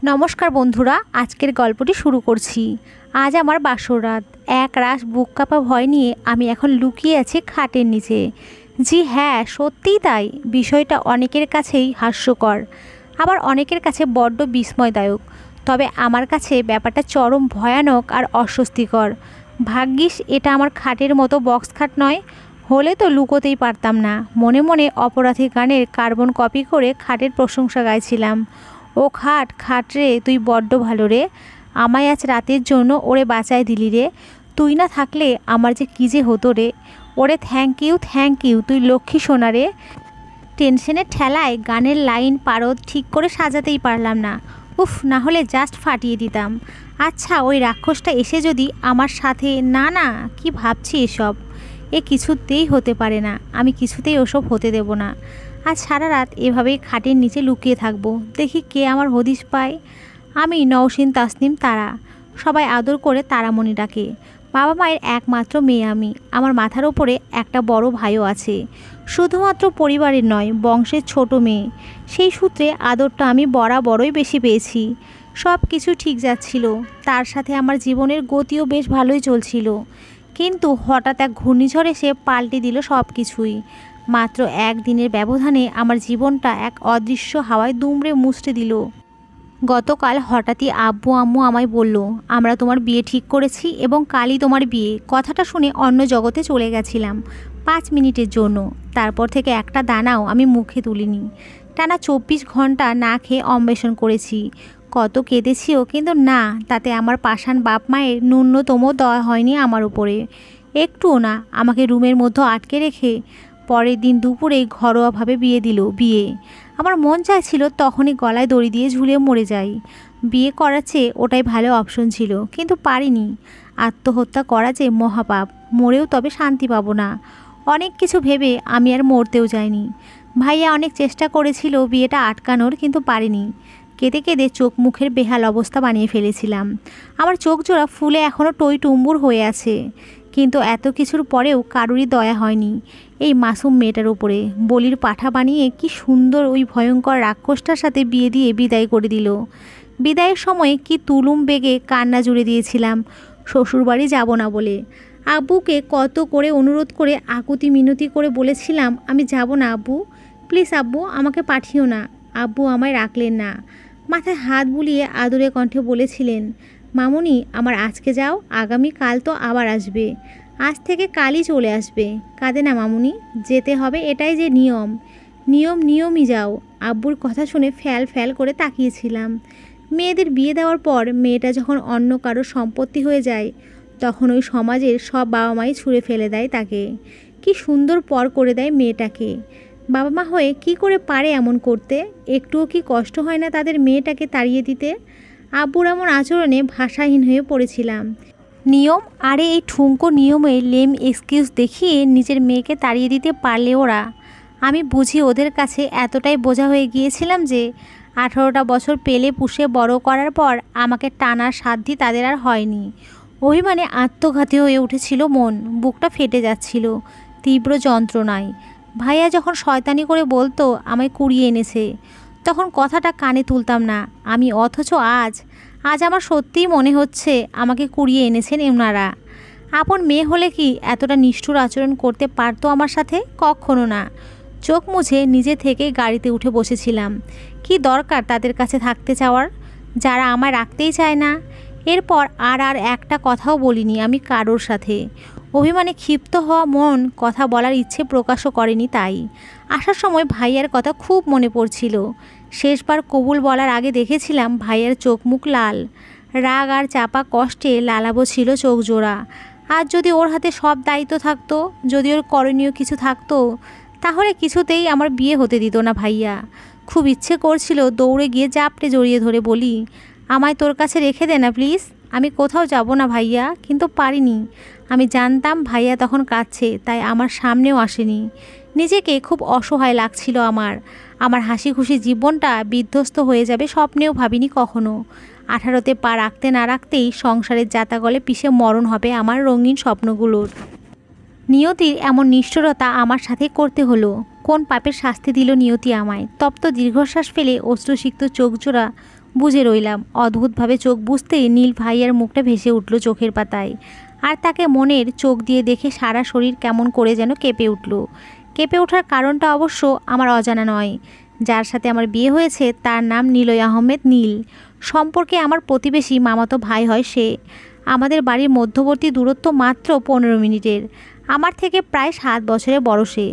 নমস্কার বন্ধুরা, আজকের গল্পটি শুরু করছি। আজ আমার বাসর রাত। এক রাশ বুক কাঁপা ভয় নিয়ে আমি এখন লুকিয়ে আছি খাটের নিচে। জি হ্যাঁ, সত্যিই তাই। বিষয়টা অনেকের কাছেই হাস্যকর, আবার অনেকের কাছে বড্ড বিস্ময়দায়ক। তবে আমার কাছে ব্যাপারটা চরম ভয়ানক আর অস্বস্তিকর। ভাগ্যিস এটা আমার খাটের মতো বক্স খাট নয়, হলে তো লুকোতেই পারতাম না। মনে মনে অপরাধী গানের কার্বন কপি করে খাটের প্রশংসা গাইছিলাম। ও খাট, খাট রে, তুই বড্ড ভালো রে। আমায় আজ রাতের জন্য ওরে বাঁচায় দিলি রে। তুই না থাকলে আমার যে কী যে হতো রে। ওরে থ্যাংক ইউ, তুই লক্ষ্মী সোনা রে। টেনশনের ঠেলায় গানের লাইন পারদ ঠিক করে সাজাতেই পারলাম না। উফ, না হলে জাস্ট ফাটিয়ে দিতাম। আচ্ছা, ওই রাক্ষসটা এসে যদি আমার সাথে, না না, কি ভাবছি এসব। এ কিছুতেই হতে পারে না, আমি কিছুতেই ওসব হতে দেব না। আজ সারা রাত এভাবেই খাটের নিচে লুকিয়ে থাকবো, দেখি কে আমার হদিশ পায়। আমি নওশিন তাসনিম তারা, সবাই আদর করে তারামণি ডাকে। বাবা মায়ের একমাত্র মেয়ে আমি। আমার মাথার ওপরে একটা বড় ভাইও আছে, শুধুমাত্র পরিবারের নয়, বংশের ছোট মেয়ে। সেই সূত্রে আদরটা আমি বরাবরই বেশি পেয়েছি। সব কিছু ঠিক যাচ্ছিল, তার সাথে আমার জীবনের গতিও বেশ ভালোই চলছিল। কিন্তু হঠাৎ এক ঘূর্ণিঝড় এসে পাল্টে দিল সব কিছুই। মাত্র একদিনের ব্যবধানে আমার জীবনটা এক অদৃশ্য হাওয়ায় দুমড়ে মুচড়ে দিল। গতকাল হঠাৎই আব্বু আম্মু আমায় বলল, আমরা তোমার বিয়ে ঠিক করেছি এবং কালই তোমার বিয়ে। কথাটা শুনে অন্য জগতে চলে গেছিলাম 5 মিনিটের জন্য। তারপর থেকে একটা দানাও আমি মুখে তুলিনি। টানা 24 ঘন্টা না খেয়ে অন্বেষণ করেছি, কত কেঁদেছিও, কিন্তু না, তাতে আমার পাষাণ বাপ মায়ের ন্যূনতম দয়া হয়নি আমার উপরে, একটুও না। আমাকে রুমের মধ্যে আটকে রেখে পরের দিন দুপুরেই ঘরোয়াভাবে বিয়ে দিল। বিয়ে, আমার মন চাইছিল তখনই গলায় দড়ি দিয়ে ঝুলিয়ে মরে যাই। বিয়ে করার চেয়ে ওটাই ভালো অপশন ছিল, কিন্তু পারিনি। আত্মহত্যা করা যে মহাপাপ, মরেও তবে শান্তি পাবো না। অনেক কিছু ভেবে আমি আর মরতেও যাইনি। ভাইয়া অনেক চেষ্টা করেছিল বিয়েটা আটকানোর, কিন্তু পারিনি। কেঁদে কেঁদে চোখ মুখের বেহাল অবস্থা বানিয়ে ফেলেছিলাম। আমার চোখ জোড়া ফুলে এখনও টই টুম্বুর হয়ে আছে। কিন্তু এত কিছুর পরেও কারুরই দয়া হয়নি এই মাসুম মেয়েটার উপরে। বলির পাঠা বানিয়ে কি সুন্দর ওই ভয়ঙ্কর রাক্ষসটার সাথে বিয়ে দিয়ে বিদায় করে দিল। বিদায়ের সময় কি তুলুম বেগে কান্না জুড়ে দিয়েছিলাম শ্বশুরবাড়ি যাব না বলে। আব্বুকে কত করে অনুরোধ করে আকুতি মিনতি করে বলেছিলাম, আমি যাব না আব্বু, প্লিজ আব্বু, আমাকে পাঠিও না। আব্বু আমায় রাখলেন না। মাথায় হাত বুলিয়ে আদুরে কণ্ঠে বলেছিলেন, মামুনি আমার আজকে যাও, আগামী কাল তো আবার আসবে, আজ থেকে কালই চলে আসবে। কাঁদে না মামুনি, যেতে হবে, এটাই যে নিয়ম। নিয়মই যাও। আব্বুর কথা শুনে ফ্যাল ফ্যাল করে তাকিয়েছিলাম। মেয়েদের বিয়ে দেওয়ার পর মেয়েটা যখন অন্য কারো সম্পত্তি হয়ে যায়, তখন ওই সমাজের সব বাবা মাই ছুঁড়ে ফেলে দেয় তাকে। কি সুন্দর পর করে দেয় মেয়েটাকে। বাবা মা হয়ে কি করে পারে এমন করতে? একটুও কি কষ্ট হয় না তাদের মেয়েটাকে তাড়িয়ে দিতে? আব্বুর এমন আচরণে ভাষাহীন হয়ে পড়েছিলাম। নিয়ম, আরে এই ঠুনকো নিয়মে লেম এক্সকিউজ দেখিয়ে নিজের মেয়েকে তাড়িয়ে দিতে পারলে ওরা। আমি বুঝি ওদের কাছে এতটাই বোঝা হয়ে গিয়েছিলাম যে 18টা বছর পেলে পুষে বড় করার পর আমাকে টানার সাধ্যি তাদের আর হয়নি। অভিমানে আত্মঘাতী হয়ে উঠেছিল মন, বুকটা ফেটে যাচ্ছিল তীব্র যন্ত্রণায়। ভাইয়া যখন শয়তানি করে বলতো আমায় কুড়িয়ে এনেছে, তখন কথাটা কানে তুলতাম না আমি, অথচ আজ আমার সত্যিই মনে হচ্ছে আমাকে কুড়িয়ে এনেছেন ওনারা। আপন মেয়ে হলে কি এতটা নিষ্ঠুর আচরণ করতে পারতো আমার সাথে? কখনো না। চোখ মুছে নিজে থেকে গাড়িতে উঠে বসেছিলাম। কি দরকার তাদের কাছে থাকতে চাওয়ার, যারা আমায় রাখতেই চায় না। এরপর আর একটা কথাও বলিনি আমি কারোর সাথে। অভিমানে ক্ষিপ্ত হওয়া মন কথা বলার ইচ্ছে প্রকাশও করেনি। তাই আসার সময় ভাইয়ার কথা খুব মনে পড়ছিল। শেষবার কবুল বলার আগে দেখেছিলাম ভাইয়ার চোখ মুখ লাল, রাগ আর চাপা কষ্টে লালাবো ছিল চোখ জোড়া। আর যদি ওর হাতে সব দায়িত্ব থাকতো, যদি ওর করণীয় কিছু থাকতো, তাহলে কিছুতেই আমার বিয়ে হতে দিত না ভাইয়া। খুব ইচ্ছে করছিল দৌড়ে গিয়ে জাপটে জড়িয়ে ধরে বলি, আমায় তোর কাছে রেখে দে না প্লিজ, আমি কোথাও যাব না ভাইয়া। কিন্তু পারিনি। আমি জানতাম ভাইয়া তখন কাঁদছে, তাই আমার সামনেও আসেনি। নিজেকে খুব অসহায় লাগছিল আমার হাসি খুশি জীবনটা বিধ্বস্ত হয়ে যাবে স্বপ্নেও ভাবিনি কখনো। 18তে পা রাখতে না রাখতেই সংসারের জাতাগলে পিষে মরণ হবে আমার রঙিন স্বপ্নগুলোর। নিয়তির এমন নিষ্ঠুরতা আমার সাথে করতে হলো। কোন পাপের শাস্তি দিল নিয়তি আমায়। তপ্ত দীর্ঘশ্বাস ফেলে অশ্রুসিক্ত চোখ জোড়া বুজে রইলাম। অদ্ভুতভাবে চোখ বুঝতেই নীল ভাইয়ার মুখটা ভেসে উঠল চোখের পাতায়। আর তাকে মনের চোখ দিয়ে দেখে সারা শরীর কেমন করে যেন কেঁপে উঠল। কেঁপে ওঠার কারণটা অবশ্য আমার অজানা নয়। যার সাথে আমার বিয়ে হয়েছে তার নাম নিলয় আহমেদ নীল। সম্পর্কে আমার প্রতিবেশী মামাতো ভাই হয় সে। আমাদের বাড়ির মধ্যবর্তী দূরত্ব মাত্র 15 মিনিটের। আমার থেকে প্রায় 7 বছরের বড় সে।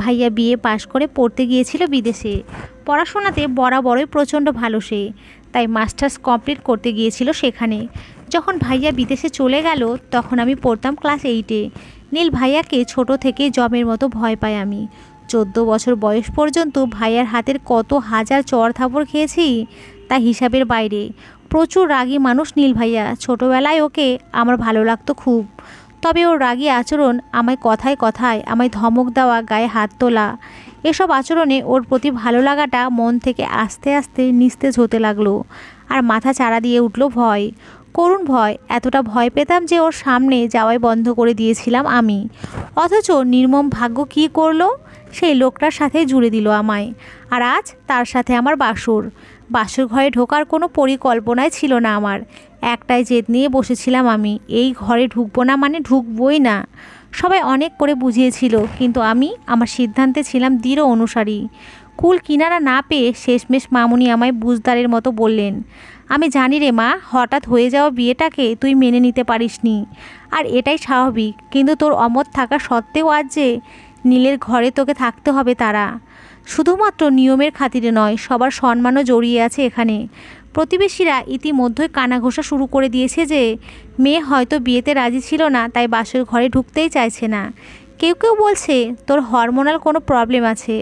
ভাইয়া বিয়ে পাশ করে পড়তে গিয়েছিল বিদেশে। পড়াশোনাতে বরাবরই প্রচণ্ড ভালো সে, তাই মাস্টার্স কমপ্লিট করতে গিয়েছিল সেখানে। যখন ভাইয়া বিদেশে চলে গেল তখন আমি পড়তাম ক্লাস 8-এ। নীল ভাইয়াকে ছোট থেকে জমের মতো ভয় পাই আমি। 14 বছর বয়স পর্যন্ত ভাইয়ার হাতের কত হাজার চড় থাপড় খেয়েছি তা হিসাবের বাইরে। প্রচুর রাগী মানুষ নীল ভাইয়া। ছোটোবেলায় ওকে আমার ভালো লাগতো খুব। তবে ওর রাগী আচরণ, আমায় কথায় কথায় আমায় ধমক দেওয়া, গায়ে হাত তোলা, এসব আচরণে ওর প্রতি ভালো লাগাটা মন থেকে আস্তে আস্তে নিস্তেজ হতে লাগলো। আর মাথা চাড়া দিয়ে উঠল ভয়, করুণ ভয়। এতটা ভয় পেতাম যে ওর সামনে যাওয়াই বন্ধ করে দিয়েছিলাম আমি। অথচ নির্মম ভাগ্য কী করলো, সেই লোকটার সাথে জুড়ে দিল আমায়। আর আজ তার সাথে আমার বাসর ঘরে ঢোকার কোনো পরিকল্পনাই ছিল না আমার। একটাই জেদ নিয়ে বসেছিলাম আমি, এই ঘরে ঢুকবো না মানে ঢুকবই না। সবাই অনেক করে বুঝিয়েছিল, কিন্তু আমি আমার সিদ্ধান্তে ছিলাম দৃঢ় অনুসারী। কুল কিনারা না পেয়ে শেষমেশ মামুনি আমায় বুঝদারের মতো বললেন, আমি জানি রে মা, হঠাৎ হয়ে যাওয়া বিয়েটাকে তুই মেনে নিতে পারিসনি, আর এটাই স্বাভাবিক। কিন্তু তোর অমত থাকা সত্ত্বেও আজ যে নীলের ঘরে তোকে থাকতে হবে, তারা শুধুমাত্র নিয়মের খাতিরে নয়, সবার সম্মানও জড়িয়ে আছে এখানে। প্রতিবেশীরা ইতিমধ্যেই কানাঘোষা শুরু করে দিয়েছে যে মেয়ে হয়তো বিয়েতে রাজি ছিল না, তাই বাসর ঘরে ঢুকতেই চাইছে না। কেউ কেউ বলছে তোর হরমোনাল কোনো প্রবলেম আছে।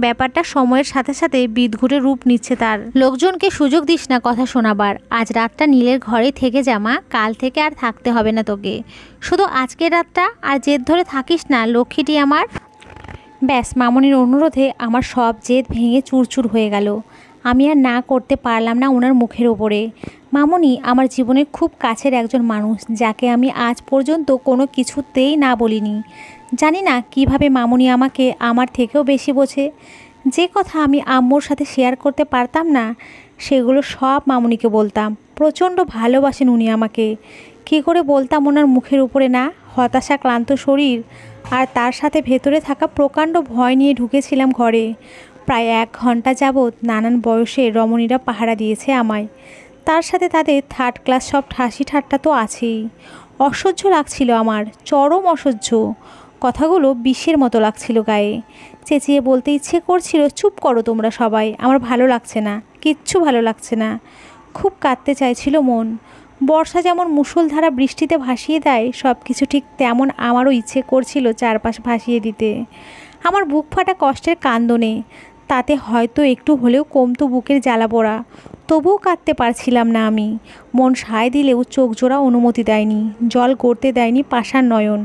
ব্যাপারটা সময়ের সাথে সাথে বিদঘুটে রূপ নিচ্ছে তার। লোকজনকে সুযোগ দিস না কথা শোনাবার। আজ রাতটা নীলের ঘরে থেকে জামা, কাল থেকে আর থাকতে হবে না তোকে। শুধু আজকের রাতটা আর জেদ ধরে থাকিস না লক্ষ্মীটি আমার। ব্যাস, মামনির অনুরোধে আমার সব জেদ ভেঙে চুরচুর হয়ে গেল। আমি আর না করতে পারলাম না ওনার মুখের ওপরে। মামনি আমার জীবনের খুব কাছের একজন মানুষ, যাকে আমি আজ পর্যন্ত কোনো কিছুতেই না বলিনি। জানি না কিভাবে মামনি আমাকে আমার থেকেও বেশি বোঝে। যে কথা আমি আম্মুর সাথে শেয়ার করতে পারতাম না, সেগুলো সব মামনিকে বলতাম। প্রচণ্ড ভালোবাসেন উনি আমাকে। কী করে বলতাম ওনার মুখের উপরে না। হতাশা, ক্লান্ত শরীর আর তার সাথে ভেতরে থাকা প্রকাণ্ড ভয় নিয়ে ঢুকেছিলাম ঘরে। প্রায় 1 ঘন্টা যাবৎ নানান বয়সের রমণীরা পাহারা দিয়েছে আমায়। তার সাথে তাদের 3rd ক্লাস সব হাসি ঠাট্টা তো আছেই। অসহ্য লাগছিল আমার, চরম অসহ্য। কথাগুলো বিষের মতো লাগছিল গায়ে। চেঁচিয়ে বলতে ইচ্ছে করছিল, চুপ করো তোমরা সবাই, আমার ভালো লাগছে না, কিচ্ছু ভালো লাগছে না। খুব কাঁদতে চাইছিল মন। বর্ষা যেমন মুষলধারা বৃষ্টিতে ভাসিয়ে দেয়, সব কিছু ঠিক তেমন আমারও ইচ্ছে করছিল চারপাশ ভাসিয়ে দিতে। আমার বুক ফাটা কষ্টের কান্দনে তাতে হয়তো একটু হলেও কমতো বুকের জ্বালা পোড়া। তবুও কাঁদতে পারছিলাম না আমি। মন সায় দিলেও চোখ জোড়া অনুমতি দেয়নি, জল গড়তে দেয়নি পাষাণ নয়ন।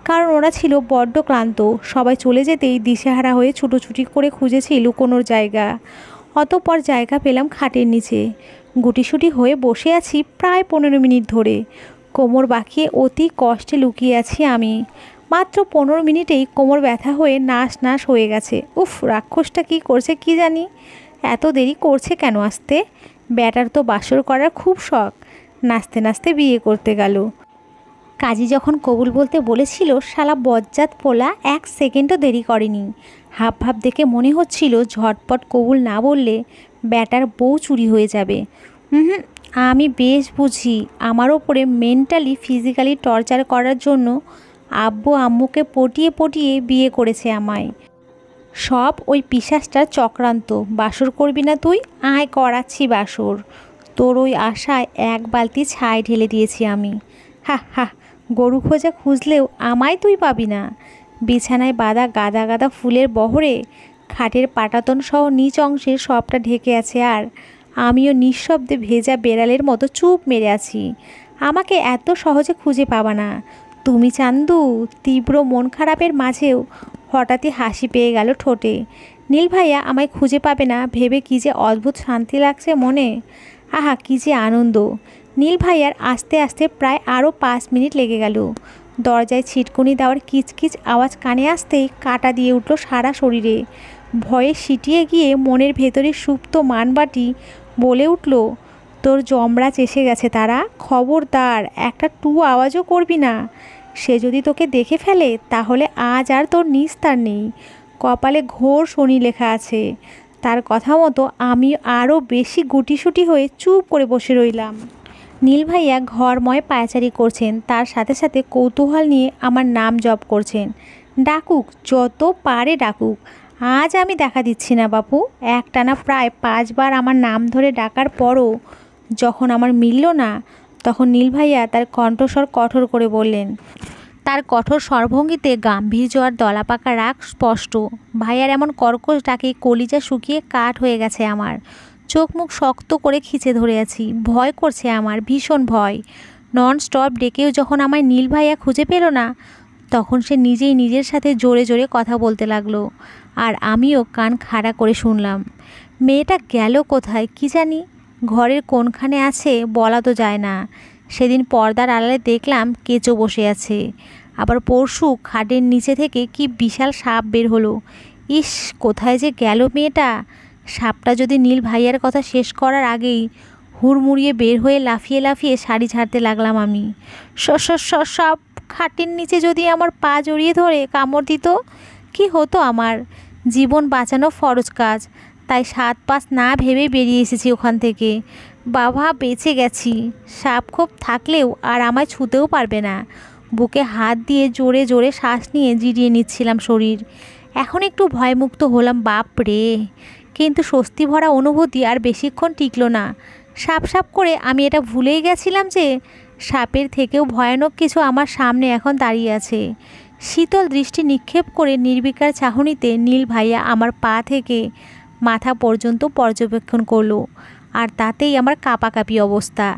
কারণ ওরা ছিল বড্ড ক্লান্ত। সবাই চলে যেতেই দিশেহারা হয়ে ছুটোছুটি করে খুঁজেছি লুকোনোর জায়গা। অতঃপর জায়গা পেলাম খাটের নিচে। গুটিসুটি হয়ে বসে আছি প্রায় 15 মিনিট ধরে। কোমর বাঁকিয়ে অতি কষ্টে লুকিয়ে আছি আমি। মাত্র 15 মিনিটেই কোমর ব্যথা হয়ে নাশ নাশ হয়ে গেছে। উফ, রাক্ষসটা কী করছে কি জানি, এত দেরি করছে কেন আসতে। ব্যাটার তো বাসর করার খুব শখ, নাচতে নাচতে বিয়ে করতে গেল। কাজী যখন কবুল বলতে বলেছিল, শালা বজ্জাত পোলা 1 সেকেন্ডও দেরি করেনি। হাব ভাব দেখে মনে হচ্ছিল ঝটপট কবুল না বললে ব্যাটার বউ চুরি হয়ে যাবে। আমি বেশ বুঝি আমার ওপরে মেন্টালি ফিজিক্যালি টর্চার করার জন্য আব্বু আম্মুকে পটিয়ে পটিয়ে বিয়ে করেছে আমায়। সব ওই পিশাচটার চক্রান্ত। বাসর করবি না তুই? আয় করাচ্ছি বাসর। তোর ওই আশায় 1 বালতি ছাই ঢেলে দিয়েছি আমি। হা হা, গরু খোঁজা খুঁজলেও আমায় তুই পাবি না। বিছানায় বাঁধা গাদা গাদা ফুলের বহরে খাটের পাটাতন সহ নিচ অংশের সবটা ঢেকে আছে, আর আমিও নিঃশব্দে ভেজা বেড়ালের মতো চুপ মেরে আছি। আমাকে এত সহজে খুঁজে পাবা না তুমি চান্দু। তীব্র মন খারাপের মাঝেও হঠাৎই হাসি পেয়ে গেল ঠোঁটে। নীল ভাইয়া আমায় খুঁজে পাবে না ভেবে কী যে অদ্ভুত শান্তি লাগছে মনে। আহা, কী যে আনন্দ। নীল ভাইয়ার আস্তে আস্তে প্রায় আরও 5 মিনিট লেগে গেল। দরজায় ছিটকুনি দেওয়ার কিচকিচ আওয়াজ কানে আসতেই কাটা দিয়ে উঠল সারা শরীরে। ভয়ে সিটিয়ে গিয়ে মনের ভেতরে সুপ্ত মানবাটি বলে উঠল, তোর যমরাজ এসে গেছে তারা, খবরদার একটা টু আওয়াজও করবি না। সে যদি তোকে দেখে ফেলে তাহলে আজ আর তোর নিস্তার নেই। কপালে ঘোর শনি লেখা আছে। তার কথা মতো আমি আরও বেশি গুটিসুটি হয়ে চুপ করে বসে রইলাম। নীল ভাইয়া ঘরময় পায়চারি করছেন, তার সাথে সাথে কৌতূহল নিয়ে আমার নাম জপ করছেন। ডাকুক, যত পারে ডাকুক, আজ আমি দেখা দিচ্ছি না বাপু। একটানা প্রায় 5 বার আমার নাম ধরে ডাকার পরও যখন আমার মিলল না, তখন নীল ভাইয়া তার কণ্ঠস্বর কঠোর করে বললেন। তার কঠোর স্বরভঙ্গিতে গাম্ভীর্য আর দলাপাকা রাগ স্পষ্ট। ভাইয়ার এমন কর্কশ ডাকে কলিজা শুকিয়ে কাঠ হয়ে গেছে আমার। চোখ মুখ শক্ত করে খিচে ধরে আছি। ভয় করছে আমার, ভীষণ ভয়। নন স্টপ ডেকেও যখন আমায় নীল ভাইয়া খুঁজে পেল না, তখন সে নিজেই নিজের সাথে জোরে জোরে কথা বলতে লাগলো, আর আমিও কান খাড়া করে শুনলাম। মেয়েটা গেল কোথায় কি জানি, ঘরের কোনখানে আছে বলা তো যায় না। সেদিন পর্দার আড়ালে দেখলাম কেঁচো বসে আছে। আবার পরশু খাটের নিচে থেকে কি বিশাল সাপ বের হলো। ইস, কোথায় যে গেল মেয়েটা। সাপটা যদি নীল ভাইয়ার কথা শেষ করার আগেই হুড়মুড়িয়ে বের হয়ে লাফিয়ে লাফিয়ে শাড়ি ছাড়তে লাগলাম আমি। সাপ খাটের নিচে যদি আমার পা জড়িয়ে ধরে কামড় দিত, কি হতো আমার? জীবন বাঁচানো ফরজ কাজ, তাই 7 পাঁচ না ভেবে বেরিয়ে এসেছি ওখান থেকে। বাবা, বেঁচে গেছি। সাপ খোপ থাকলেও আর আমায় ছুঁতেও পারবে না। বুকে হাত দিয়ে জোরে জোরে শ্বাস নিয়ে জিরিয়ে নিচ্ছিলাম শরীর। এখন একটু ভয়মুক্ত হলাম, বাপ রে। কিন্তু স্বস্তি ভরা অনুভূতি আর বেশিক্ষণ টিকল না। সাপ সাপ করে আমি এটা ভুলেই গেছিলাম যে সাপের থেকেও ভয়ানক কিছু আমার সামনে এখন দাঁড়িয়ে আছে। শীতল দৃষ্টি নিক্ষেপ করে নির্বিকার চাহনিতে নীল ভাইয়া আমার পা থেকে মাথা পর্যন্ত পর্যবেক্ষণ করলো, আর তাতেই আমার কাঁপাকাঁপি অবস্থা।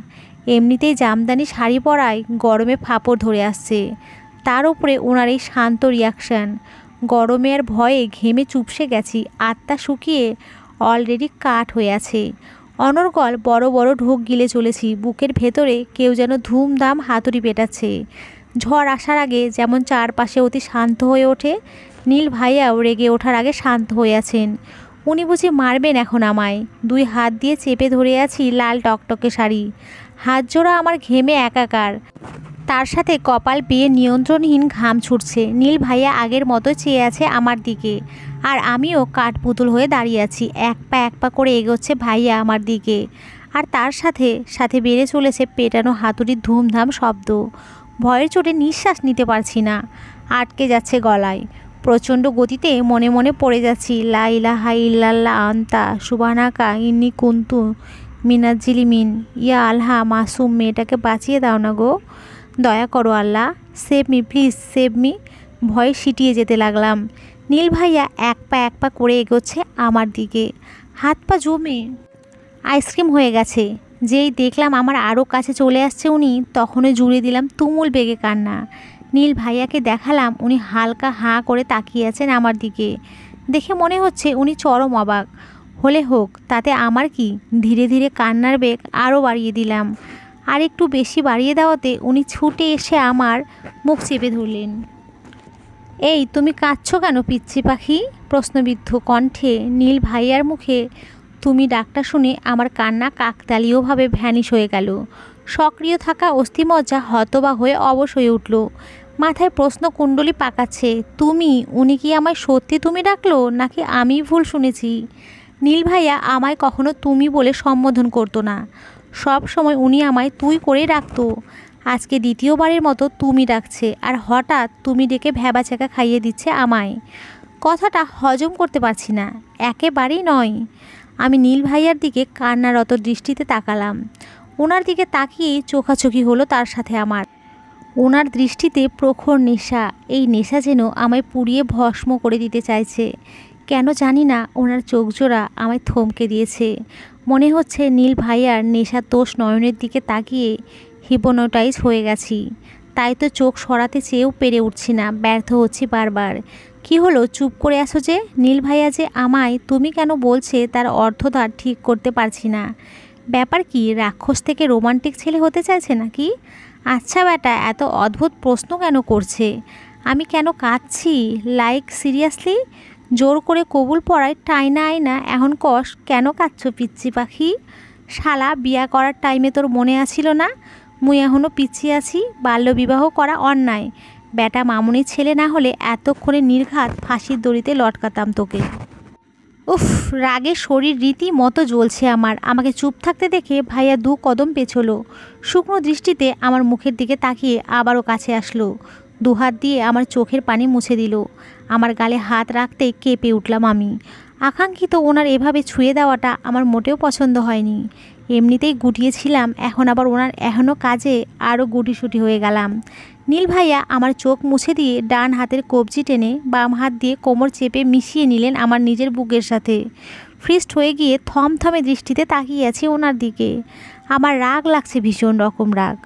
এমনিতেই জামদানি শাড়ি পরায় গরমে ফাঁপড় ধরে আসছে, তার উপরে ওনার এই শান্ত রিয়াকশান। গরমে আর ভয়ে ঘেমে চুপসে গেছি, আত্মা শুকিয়ে অলরেডি কাঠ হয়ে আছে। অনর্গল বড় বড় ঢোক গিলে চলেছি। বুকের ভেতরে কেউ যেন ধুমধাম হাতুড়ি পেটাচ্ছে। ঝড় আসার আগে যেমন চারপাশে অতি শান্ত হয়ে ওঠে, নীল ভাইয়াও রেগে ওঠার আগে শান্ত হয়ে আছেন। উনি বুঝি মারবেন এখন আমায়। 2 হাত দিয়ে চেপে ধরে আছি লাল টকটকে শাড়ি। হাত জোড়া আমার ঘেমে একাকার, তার সাথে কপাল বেয়ে নিয়ন্ত্রণহীন ঘাম ছুটছে। নীল ভাইয়া আগের মতো চেয়ে আছে আমার দিকে, আর আমিও কাঠপুতুল হয়ে দাঁড়িয়ে আছি। এক পা করে এগোচ্ছে ভাইয়া আমার দিকে, আর তার সাথে সাথে বেড়ে চলেছে পেটানো হাতুড়ির ধুমধাম শব্দ। ভয়ের চোটে নিঃশ্বাস নিতে পারছি না, আটকে যাচ্ছে গলায়। প্রচণ্ড গতিতে মনে মনে পড়ে যাচ্ছি, লা ইলাহা ইল্লাল্লাহ আন্তা সুবহানাকা ইন্নী কুনতু মিনাজ্জিলিমিন। ইয়া আল্লাহ, মাসুম মেয়েটাকে বাঁচিয়ে দাও না গো, দয়া করো আল্লাহ, save me please, save me. ভয়ে সিটিয়ে যেতে লাগলাম। নীল ভাইয়া এক পা করে এগোচ্ছে আমার দিকে, হাত পা জমে আইসক্রিম হয়ে গেছে। যেই দেখলাম আমার আরও কাছে চলে আসছে উনি, তখনই জুড়ে দিলাম তুমুল বেগে কান্না। নীল ভাইয়াকে দেখালাম, উনি হালকা হাঁ করে তাকিয়ে আছেন আমার দিকে। দেখে মনে হচ্ছে উনি চরম অবাক। হলে হোক, তাতে আমার কি। ধীরে ধীরে কান্নার বেগ আরও বাড়িয়ে দিলাম। আর একটু বেশি বাড়িয়ে দেওয়াতে উনি ছুটে এসে আমার মুখ চেপে ধরলেন। এই, তুমি কাঁদছো কেন পিচ্ছি পাখি? প্রশ্নবিদ্ধ কণ্ঠে নীল ভাইয়ার মুখে তুমি ডাকটা শুনে আমার কান্না কাকতালীয়ভাবে ভ্যানিশ হয়ে গেল। সক্রিয় থাকা অস্থিমজ্জা হতবাক হয়ে অবশ হয়ে উঠল। মাথায় প্রশ্নকুণ্ডলী পাকাচ্ছে। তুমি? উনি কি আমায় সত্যি তুমি ডাকলো, নাকি আমি ভুল শুনেছি? নীল ভাইয়া আমায় কখনো তুমি বলে সম্বোধন করতো না। সব সময় উনি আমায় তুই করে ডাকতো। আজকে দ্বিতীয়বারের মতো তুমি ডাকছে, আর হঠাৎ তুমি ডেকে ভ্যাবাচ্যাকা খাইয়ে দিচ্ছে আমায়। কথাটা হজম করতে পারছি না, একেবারেই নয়। আমি নীল ভাইয়ার দিকে কান্নারত দৃষ্টিতে তাকালাম। ওনার দিকে তাকিয়েই চোখাচোখি হলো তার সাথে আমার। ওনার দৃষ্টিতে প্রখর নেশা। এই নেশা যেন আমায় পুড়িয়ে ভস্ম করে দিতে চাইছে। কেন জানি না, ওনার চোখজোড়া আমায় থমকে দিয়েছে। মনে হচ্ছে নীল ভাইয়ার নেশাতোষ নয়নের দিকে তাকিয়ে হিপনোটাইজ হয়ে গেছি। তাই তো চোখ সরাতে চেয়েও পেরে উঠছি না, ব্যর্থ হচ্ছি বারবার। কি হলো, চুপ করে আসো যে? নীল ভাইয়া যে আমায় তুমি কেন বলছে তার অর্থটা ঠিক করতে পারছি না। ব্যাপার কি, রাক্ষস থেকে রোমান্টিক ছেলে হতে চাইছে নাকি? আচ্ছা বেটা, এত অদ্ভুত প্রশ্ন কেন করছে? আমি কেন কাঁদছি? Like seriously? জোর করে কবুল পড়ায় টাইনা আইনা এখন কস কেন কাঁদছ পিচ্ছি পাখি? শালা, বিয়া করার টাইমে তোর মনে আছিল না মুই এখনও পিচ্ছি আছি? বাল্যবিবাহ করা অন্যায়। বেটা মামুনির ছেলে না হলে এতক্ষণে নির্ঘাত ফাঁসির দড়িতে লটকাতাম তোকে। উফ, রাগে শরীর রীতিমতো জ্বলছে আমার। আমাকে চুপ থাকতে দেখে ভাইয়া 2 কদম পেছলো। শুকনো দৃষ্টিতে আমার মুখের দিকে তাকিয়ে আবারও কাছে আসলো। 2 হাত দিয়ে আমার চোখের পানি মুছে দিল। আমার গালে হাত রাখতেই কেঁপে উঠলাম আমি। আকাঙ্ক্ষিত ওনার এভাবে ছুঁয়ে দেওয়াটা আমার মোটেও পছন্দ হয়নি। এমনিতেই গুটিয়েছিলাম, এখন আবার ওনার এখনও কাজে আরও গুটিসুটি হয়ে গেলাম। নীল ভাইয়া আমার চোখ মুছে দিয়ে ডান হাতের কবজি টেনে বাম হাত দিয়ে কোমর চেপে মিশিয়ে নিলেন আমার নিজের বুকের সাথে। ফ্রিস্ট হয়ে গিয়ে থমথমে দৃষ্টিতে তাকিয়ে আছি ওনার দিকে। আমার রাগ লাগছে, ভীষণ রকম রাগ।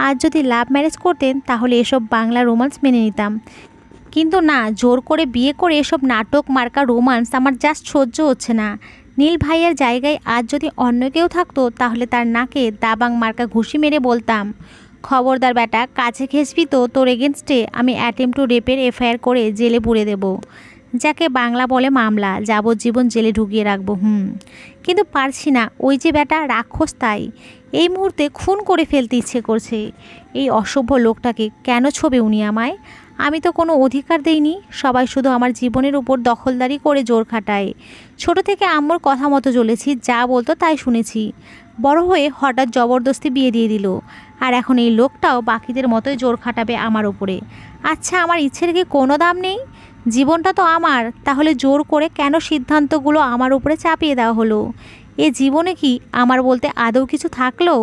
আজ যদি লাভ ম্যারেজ করতেন তাহলে এসব বাংলা রোমান্স মেনে নিতাম, কিন্তু না, জোর করে বিয়ে করে এসব নাটক মার্কা রোমান্স আমার জাস্ট সহ্য হচ্ছে না। নীল ভাইয়ের জায়গায় আজ যদি অন্য কেউ থাকতো তাহলে তার নাকে দাবাং মার্কা ঘুষি মেরে বলতাম, খবরদার বেটা, কাছে ঘেসবি তো তোর এগেনস্টে আমি অ্যাটেম্প টু রেপের এফআইআর করে জেলে পুরে দেব। যাকে বাংলা বলে মামলা, যাবজ্জীবন জেলে ঢুকিয়ে রাখবো। কিন্তু পারছি না, ওই যে বেটা রাক্ষস, তাই এই মুহূর্তে খুন করে ফেলতে ইচ্ছে করছে। এই অসভ্য লোকটাকে কেন ছোবে উনি আমায়? আমি তো কোনো অধিকার দেইনি। সবাই শুধু আমার জীবনের উপর দখলদারি করে জোর খাটায়। ছোট থেকে আম্মুর কথা মতো চলেছি, যা বলতো তাই শুনেছি। বড় হয়ে হঠাৎ জবরদস্তি বিয়ে দিয়ে দিল, আর এখন এই লোকটাও বাকিদের মতোই জোর খাটাবে আমার উপরে। আচ্ছা, আমার ইচ্ছের কি কোনো দাম নেই? জীবনটা তো আমার, তাহলে জোর করে কেন সিদ্ধান্তগুলো আমার উপরে চাপিয়ে দেওয়া হলো? এ জীবনে কি আমার বলতে আদৌ কিছু থাকলো?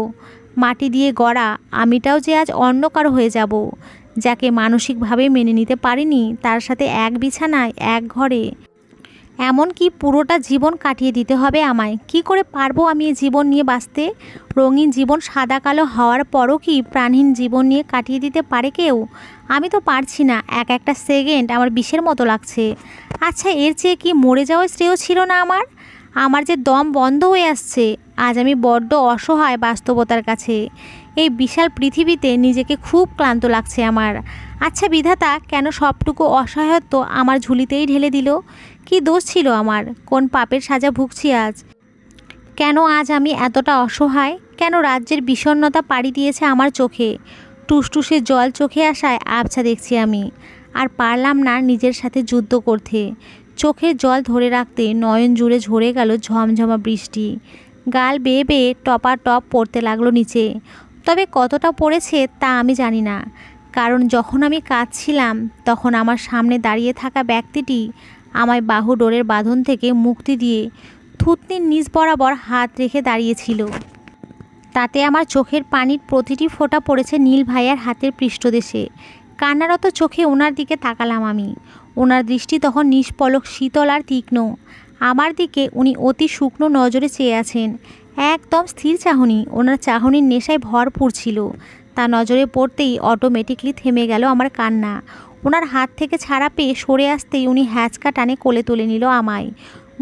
মাটি দিয়ে গড়া আমিটাও যে আজ অন্য কারো হয়ে যাব। যাকে মানসিকভাবে মেনে নিতে পারিনি, তার সাথে এক বিছানায় এক ঘরে, এমনকি পুরোটা জীবন কাটিয়ে দিতে হবে আমায়। কি করে পারবো আমি এই জীবন নিয়ে বাঁচতে? রঙিন জীবন সাদা কালো হওয়ার পরও কি প্রাণহীন জীবন নিয়ে কাটিয়ে দিতে পারে কেউ? আমি তো পারছি না। এক একটা সেকেন্ড আমার বিষের মতো লাগছে। আচ্ছা, এর চেয়ে কি মরে যাওয়া শ্রেয় ছিল না আমার? আমার যে দম বন্ধ হয়ে আসছে। আজ আমি বড্ড অসহায় বাস্তবতার কাছে। এই বিশাল পৃথিবীতে নিজেকে খুব ক্লান্ত লাগছে আমার। আচ্ছা বিধাতা, কেন সবটুকু অসহায়ত্ব আমার ঝুলিতেই ঢেলে দিল? কি দোষ ছিল আমার? কোন পাপের সাজা ভুগছি আজ? কেন আজ আমি এতটা অসহায়? কেন রাজ্যের বিষণ্ণতা পাড়ি দিয়েছে আমার চোখে? টুসটুসে জল চোখে আসায় আবছা দেখছি আমি। আর পারলাম না নিজের সাথে যুদ্ধ করতে। চোখের জল ধরে রাখতে নয়ন জুড়ে ঝরে গেল ঝমঝমা বৃষ্টি। গাল বেয়ে বেয়ে টপাটপ পড়তে লাগলো নিচে। তবে কতটা পড়েছে তা আমি জানি না, কারণ যখন আমি কাঁদছিলাম তখন আমার সামনে দাঁড়িয়ে থাকা ব্যক্তিটি আমায় বাহু ডোরের বাঁধন থেকে মুক্তি দিয়ে থুতনির নিচ বরাবর হাত রেখে দাঁড়িয়েছিল। তাতে আমার চোখের পানির প্রতিটি ফোঁটা পড়েছে নীল ভাইয়ার হাতের পৃষ্ঠদেশে। কান্নারত চোখে ওনার দিকে তাকালাম আমি। ওনার দৃষ্টি তখন নিষ্পলক, শীতল আর তীক্ষ্ণ। আমার দিকে উনি অতি শুকনো নজরে চেয়ে আছেন। একদম স্থির চাহনি। ওনার চাহনির নেশায় ভরপুর ছিল। তা নজরে পড়তেই অটোমেটিকলি থেমে গেল আমার কান্না। ওনার হাত থেকে ছাড়া পেয়ে সরে আসতেই উনি হ্যাঁচকা টানে কোলে তুলে নিল আমায়।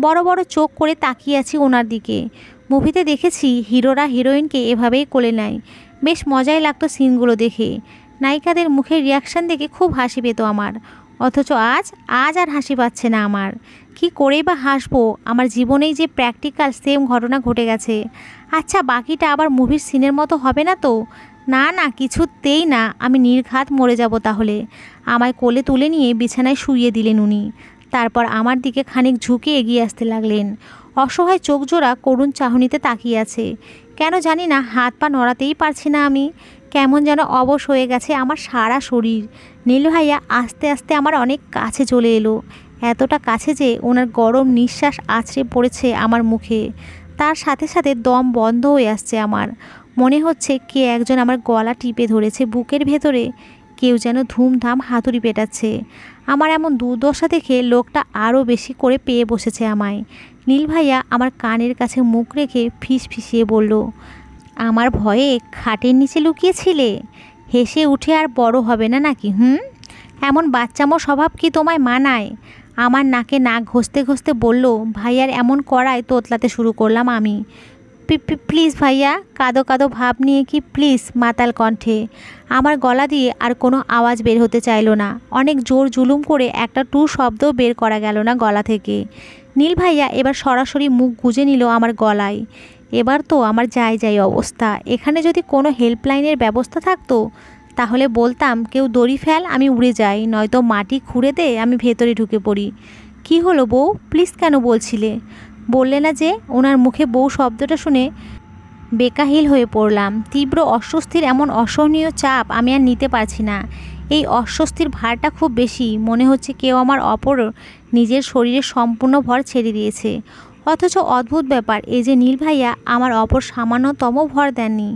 বড় বড় চোখ করে তাকিয়ে আছি ওনার দিকে। মুভিতে দেখেছি হিরোরা হিরোইনকে এভাবেই কোলে নেয়। বেশ মজাই লাগতো সিনগুলো দেখে। নায়িকাদের মুখের রিয়াকশান দেখে খুব হাসি পেত আমার। অথচ আজ আর হাসি পাচ্ছে না আমার। কি করেই বা হাসবো? আমার জীবনেই যে প্র্যাকটিক্যাল সেম ঘটনা ঘটে গেছে। আচ্ছা, বাকিটা আবার মুভির সিনের মতো হবে না তো? না না, কিছুতেই না। আমি নির্ঘাত মরে যাব তাহলে। আমায় কোলে তুলে নিয়ে বিছানায় শুইয়ে দিলেন উনি। তারপর আমার দিকে খানিক ঝুঁকে এগিয়ে আসতে লাগলেন। অসহায় চোখ জোড়া করুণ চাহনিতে তাকিয়ে আছে। কেন জানি না, হাত পা নড়াতেই পারছি না আমি। কেমন যেন অবশ হয়ে গেছে আমার সারা শরীর। নীল ভাইয়া আস্তে আস্তে আমার অনেক কাছে চলে এলো। এতটা কাছে যে ওনার গরম নিঃশ্বাস আছড়ে পড়েছে আমার মুখে। তার সাথে সাথে দম বন্ধ হয়ে আসছে আমার। মনে হচ্ছে কে একজন আমার গলা টিপে ধরেছে বুকের ভেতরে। কেউ যেন ধুমধাম হাতুড়ি পেটাচ্ছে। আমার এমন দুর্দশা দেখে লোকটা আরও বেশি করে পেয়ে বসেছে আমায়। নীল ভাইয়া আমার কানের কাছে মুখ রেখে ফিসফিসিয়ে বলল, আমার ভয়ে খাটের নিচে লুকিয়েছিলে? হেসে উঠে আর বড় হবে না নাকি? এমন বাচ্চামো স্বভাব কি তোমায় মানায়? আমার নাকে নাক ঘষতে ঘষতে বলল। ভাইয়ার এমন করায় তোতলাতে শুরু করলাম আমি। প্লিজ ভাইয়া, কাঁদো কাঁদো ভাব নিয়ে কি প্লিজ মাতাল কণ্ঠে। আমার গলা দিয়ে আর কোনো আওয়াজ বের হতে চাইলো না। অনেক জোর জুলুম করে একটা টু শব্দও বের করা গেল না গলা থেকে। নীল ভাইয়া এবার সরাসরি মুখ গুজে নিল আমার গলায়। এবার তো আমার যাই অবস্থা। এখানে যদি কোনো হেল্পলাইনের ব্যবস্থা থাকতো তাহলে বলতাম কেউ দড়ি ফেল, আমি উড়ে যাই, নয়তো মাটি খুঁড়ে দে, আমি ভেতরে ঢুকে পড়ি। কি হলো বউ, প্লিজ কেন বলছিলে? বললে না যে? ওনার মুখে বউ শব্দটা শুনে বেকাহিল হয়ে পড়লাম। তীব্র অস্বস্তির এমন অসহনীয় চাপ আমি আর নিতে পারছি না। এই অস্বস্তির ভারটা খুব বেশি। মনে হচ্ছে কেউ আমার অপর নিজের শরীরে সম্পূর্ণ ভর ছেড়ে দিয়েছে। অথচ অদ্ভুত ব্যাপার, এই যে নীল ভাইয়া আমার অপর সামান্যতম ভর দেননি।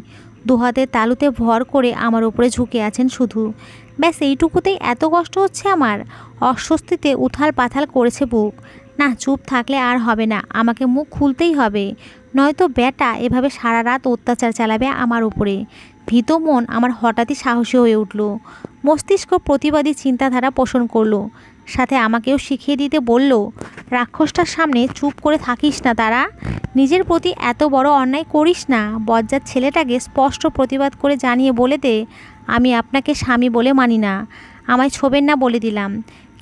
দুহাতের তালুতে ভর করে আমার উপরে ঝুঁকে আছেন শুধু। ব্যাস এইটুকুতেই এত কষ্ট হচ্ছে আমার। অস্বস্তিতে উথাল পাথাল করেছে বুক। না, চুপ থাকলে আর হবে না, আমাকে মুখ খুলতেই হবে, নয়তো বেটা এভাবে সারা রাত অত্যাচার চালাবে আমার উপরে। ভীত মন আমার হঠাৎই সাহসী হয়ে উঠল। মস্তিষ্ক প্রতিবাদী চিন্তাধারা পোষণ করলো, সাথে আমাকেও শিখিয়ে দিতে বলল, রাক্ষসটার সামনে চুপ করে থাকিস না তারা, নিজের প্রতি এত বড় অন্যায় করিস না। বজ্জাত ছেলেটাকে স্পষ্ট প্রতিবাদ করে জানিয়ে বলে দে, আমি আপনাকে স্বামী বলে মানি না, আমায় ছোবেন না বলে দিলাম।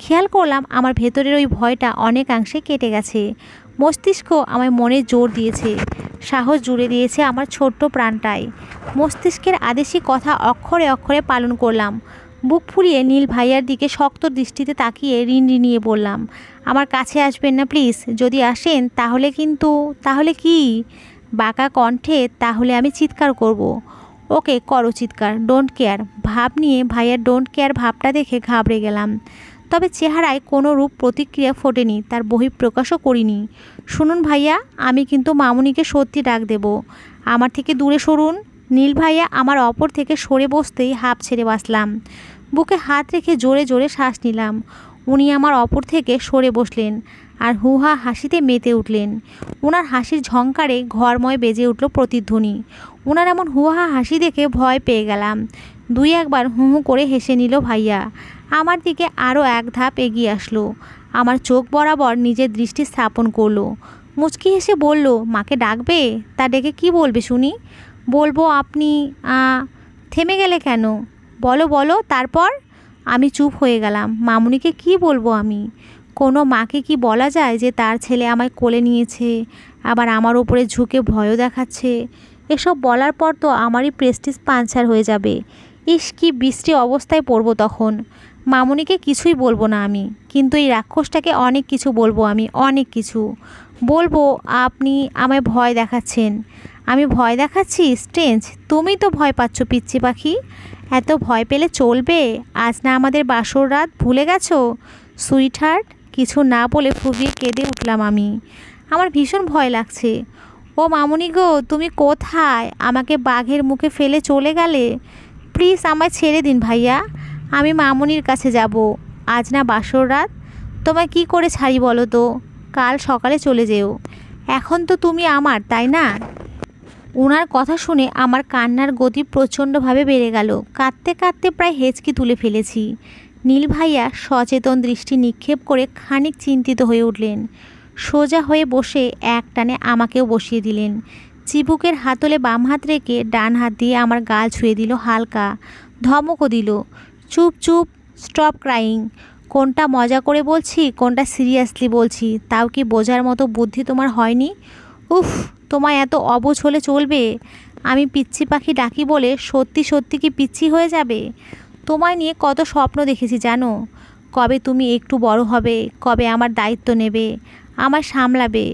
খেয়াল করলাম আমার ভেতরের ওই ভয়টা অনেকাংশে কেটে গেছে। মস্তিষ্ক আমায় মনে জোর দিয়েছে, সাহস জুড়ে দিয়েছে আমার ছোট্ট প্রাণটায়। মস্তিষ্কের আদেশি কথা অক্ষরে অক্ষরে পালন করলাম। বুক ফুলিয়ে নীল ভাইয়ার দিকে শক্ত দৃষ্টিতে তাকিয়ে রিনরিনিয়ে বললাম, আমার কাছে আসবেন না প্লিজ, যদি আসেন তাহলে কি? বাঁকা কণ্ঠে তাহলে আমি চিৎকার করব। ওকে, করো চিৎকার, ডোন্ট কেয়ার ভাব নিয়ে ভাইয়ার ডোন্ট কেয়ার ভাবটা দেখে ঘাবড়ে গেলাম। তবে চেহারায় কোনো রূপ প্রতিক্রিয়া ফোটেনি, তার বহিঃপ্রকাশও করিনি। শুনুন ভাইয়া, আমি কিন্তু মামুনিকে সত্যি ডাক দেব, আমার থেকে দূরে সরুন। নীল ভাইয়া আমার অপর থেকে সরে বসতেই হাঁপ ছেড়ে বাঁচলাম। বুকে হাত রেখে জোরে জোরে শ্বাস নিলাম। উনি আমার অপর থেকে সরে বসলেন আর হুহা হাসিতে মেতে উঠলেন। ওনার হাসির ঝংকারে ঘরময় বেজে উঠল প্রতিধ্বনি। ওনার এমন হুহা হাসি দেখে ভয় পেয়ে গেলাম। দুই একবার হু হু করে হেসে নিল ভাইয়া। আমার দিকে আরও এক ধাপ এগিয়ে আসলো, আমার চোখ বরাবর নিজের দৃষ্টি স্থাপন করলো। মুচকি হেসে বলল, মাকে ডাকবে? তা ডেকে কি বলবে শুনি? বলবো আপনি থেমে গেলে কেন? বলো বলো তারপর। আমি চুপ হয়ে গেলাম। মামুনিকে কি বলবো আমি? কোনো মাকে কি বলা যায় যে তার ছেলে আমায় কোলে নিয়েছে, আবার আমার উপরে ঝুঁকে ভয়ও দেখাচ্ছে? এসব বলার পর তো আমারই প্রেস্টিজ পাঞ্চার হয়ে যাবে। ইস, কি বিশ্রী অবস্থায় পড়বো তখন। মামুনিকে কিছুই বলবো না আমি, কিন্তু এই রাক্ষসটাকে অনেক কিছু বলবো আমি, অনেক কিছু বলবো। আপনি আমায় ভয় দেখাচ্ছেন। আমি ভয় দেখাচ্ছি? স্ট্রেঞ্জ, তুমি তো ভয় পাচ্ছ পিচ্চি পাখি। এত ভয় পেলে চলবে? আজ না আমাদের বাসর রাত, ভুলে গেছো? Sweet heart. কিছু না বলে ফুঁপিয়ে কেঁদে উঠলাম আমি। আমার ভীষণ ভয় লাগছে। ও মামুনি গো, তুমি কোথায়? আমাকে বাঘের মুখে ফেলে চলে গেলে? প্লিজ আমায় ছেড়ে দিন ভাইয়া, আমি মামুনির কাছে যাব। আজ না বাসর রাত, তোমায় কি করে ছাড়ি বলো তো? কাল সকালে চলে যেও। এখন তো তুমি আমার, তাই না? ওনার কথা শুনে আমার কান্নার গতি প্রচণ্ডভাবে বেড়ে গেল। কাঁদতে কাঁদতে প্রায় হেঁচকি তুলে ফেলেছি। নীল ভাইয়া সচেতন দৃষ্টি নিক্ষেপ করে খানিক চিন্তিত হয়ে উঠলেন। সোজা হয়ে বসে এক টানে আমাকেও বসিয়ে দিলেন। চিবুকের হাতলে বাম হাত রেখে ডান হাত দিয়ে আমার গাল ছুঁয়ে দিল হালকা, ধমকও দিল, চুপ চুপ, স্টপ ক্রাইং। কোনটা মজা করে বলছি, কোনটা সিরিয়াসলি বলছি, তাও কি বোঝার মতো বুদ্ধি তোমার হয়নি? উফ, তোমায় এত অবুঝ হলে চলবে? আমি পিচ্চি পাখি ডাকি বলে সত্যি সত্যি কি পিচ্চি হয়ে যাবে? তোমায় নিয়ে কত স্বপ্ন দেখেছি জানো। কবে তুমি একটু বড় হবে, কবে আমার দায়িত্ব নেবে, আমায় সামলাবে।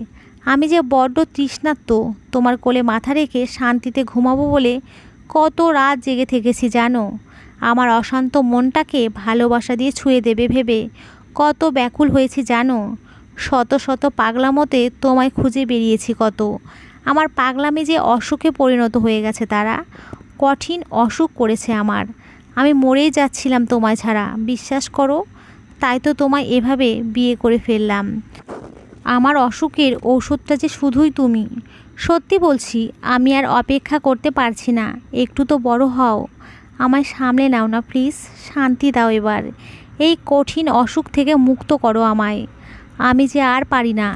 আমি যে বড্ড তৃষ্ণার্ত, তোমার কোলে মাথা রেখে শান্তিতে ঘুমাবো বলে কত রাত জেগে থেকেছি জানো। আমার অশান্ত মনটাকে ভালোবাসা দিয়ে ছুঁয়ে দেবে ভেবে কত ব্যাকুল হয়েছি জানো। শত শত পাগলামোতে তোমায় খুঁজে বেরিয়েছি কত। আমার পাগলামি যে অসুখে পরিণত হয়ে গেছে, তারা কঠিন অসুখ করেছে আমার। আমি মরেই যাচ্ছিলাম তোমায় ছাড়া, বিশ্বাস করো। তাই তো তোমায় এভাবে বিয়ে করে ফেললাম। আমার অসুখের ঔষধটা যে শুধুই তুমি। সত্যি বলছি, আমি আর অপেক্ষা করতে পারছি না। একটু তো বড় হও, আমায় সামলে নাও না প্লিজ, শান্তি দাও এবার। এই কঠিন অসুখ থেকে মুক্ত করো আমায়। আমি যে আর পারি না।